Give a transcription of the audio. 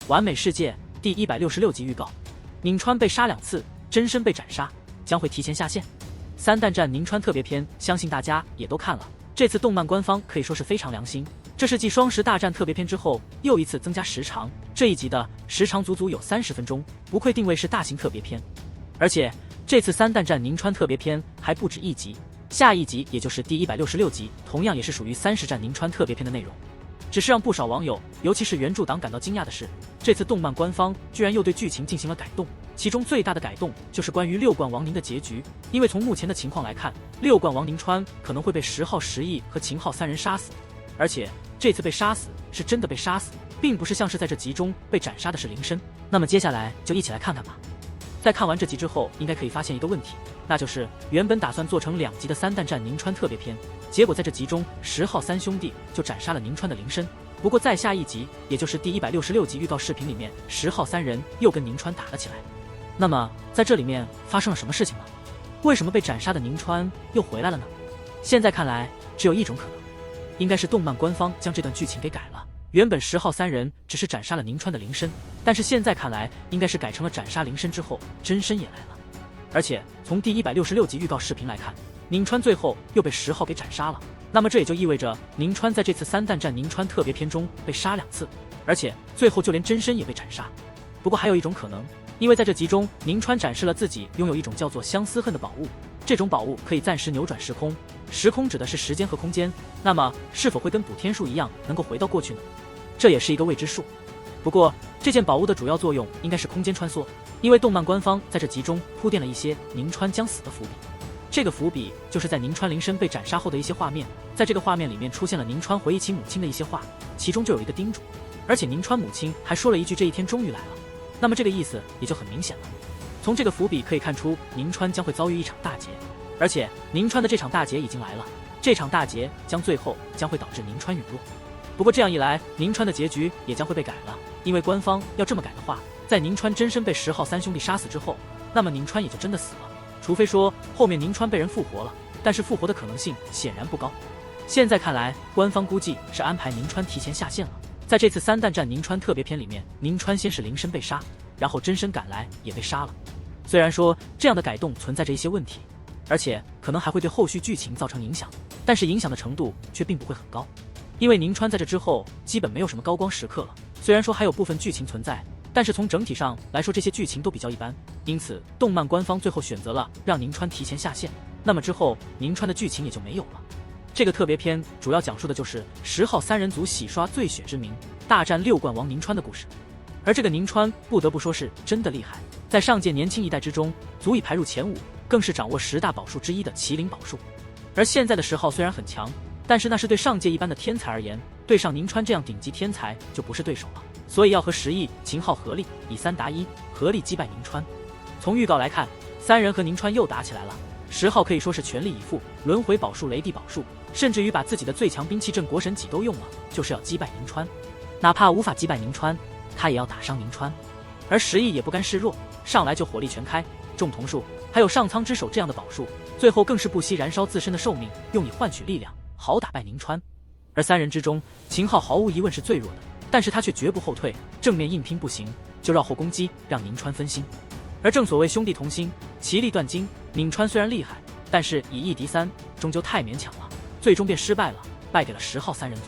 完美世界第166集预告：宁川被杀2次，真身被斩杀，将会提前下线。3弹战宁川特别篇，相信大家也都看了。这次动漫官方可以说是非常良心，这是继双十大战特别篇之后又一次增加时长，这一集的时长足足有30分钟，不愧定位是大型特别篇。而且这次3弹战宁川特别篇还不止一集，下一集也就是第166集，同样也是属于30战宁川特别篇的内容。只是让不少网友，尤其是原著党感到惊讶的是，这次动漫官方居然又对剧情进行了改动。其中最大的改动就是关于六冠王宁的结局，因为从目前的情况来看，6冠王宁川可能会被10号10亿和秦昊3人杀死，而且这次被杀死是真的被杀死，并不是像是在这集中被斩杀的是林深。那么接下来就一起来看看吧。在看完这集之后，应该可以发现一个问题，那就是原本打算做成2集的3弹战宁川特别篇，结果在这集中10号3兄弟就斩杀了宁川的林深。不过在下一集，也就是第166集预告视频里面，10号3人又跟宁川打了起来。那么在这里面发生了什么事情呢？为什么被斩杀的宁川又回来了呢？现在看来只有一种可能，应该是动漫官方将这段剧情给改了。原本10号3人只是斩杀了宁川的林深，但是现在看来应该是改成了斩杀林深之后真身也来了。而且从第166集预告视频来看，宁川最后又被10号给斩杀了，那么这也就意味着宁川在这次3弹战宁川特别篇中被杀2次，而且最后就连真身也被斩杀。不过还有一种可能，因为在这集中宁川展示了自己拥有一种叫做相思恨的宝物，这种宝物可以暂时扭转时空，时空指的是时间和空间，那么是否会跟补天术一样能够回到过去呢？这也是一个未知数。不过这件宝物的主要作用应该是空间穿梭，因为动漫官方在这集中铺垫了一些宁川将死的伏笔。这个伏笔就是在宁川林深被斩杀后的一些画面，在这个画面里面出现了宁川回忆起母亲的一些话，其中就有一个叮嘱，而且宁川母亲还说了一句这一天终于来了，那么这个意思也就很明显了。从这个伏笔可以看出宁川将会遭遇一场大劫，而且宁川的这场大劫已经来了，这场大劫最后将会导致宁川陨落。不过这样一来，宁川的结局也将会被改了，因为官方要这么改的话，在宁川真身被10号3兄弟杀死之后，那么宁川也就真的死了，除非说后面宁川被人复活了，但是复活的可能性显然不高。现在看来，官方估计是安排宁川提前下线了。在这次3弹战宁川特别篇里面，宁川先是林深被杀，然后真身赶来也被杀了。虽然说这样的改动存在着一些问题，而且可能还会对后续剧情造成影响，但是影响的程度却并不会很高，因为宁川在这之后基本没有什么高光时刻了。虽然说还有部分剧情存在，但是从整体上来说这些剧情都比较一般，因此动漫官方最后选择了让宁川提前下线，那么之后宁川的剧情也就没有了。这个特别篇主要讲述的就是10号3人组洗刷醉血之名，大战6冠王宁川的故事。而这个宁川不得不说是真的厉害，在上届年轻一代之中足以排入前5，更是掌握10大宝术之一的麒麟宝术。而现在的10号虽然很强，但是那是对上届一般的天才而言，对上宁川这样顶级天才就不是对手了，所以要和10亿秦昊合力以3打1，合力击败宁川。从预告来看，3人和宁川又打起来了，10号可以说是全力以赴，轮回宝术雷帝宝术，甚至于把自己的最强兵器镇国神戟都用了，就是要击败宁川。哪怕无法击败宁川，他也要打伤宁川。而10亿也不甘示弱，上来就火力全开，重瞳术还有上苍之手这样的宝术，最后更是不惜燃烧自身的寿命，用以换取力量，好打败宁川。而3人之中，秦昊毫无疑问是最弱的，但是他却绝不后退，正面硬拼不行，就绕后攻击，让宁川分心。而正所谓兄弟同心，其利断金，宁川虽然厉害，但是以1敌3终究太勉强了，最终便失败了，败给了10号3人组。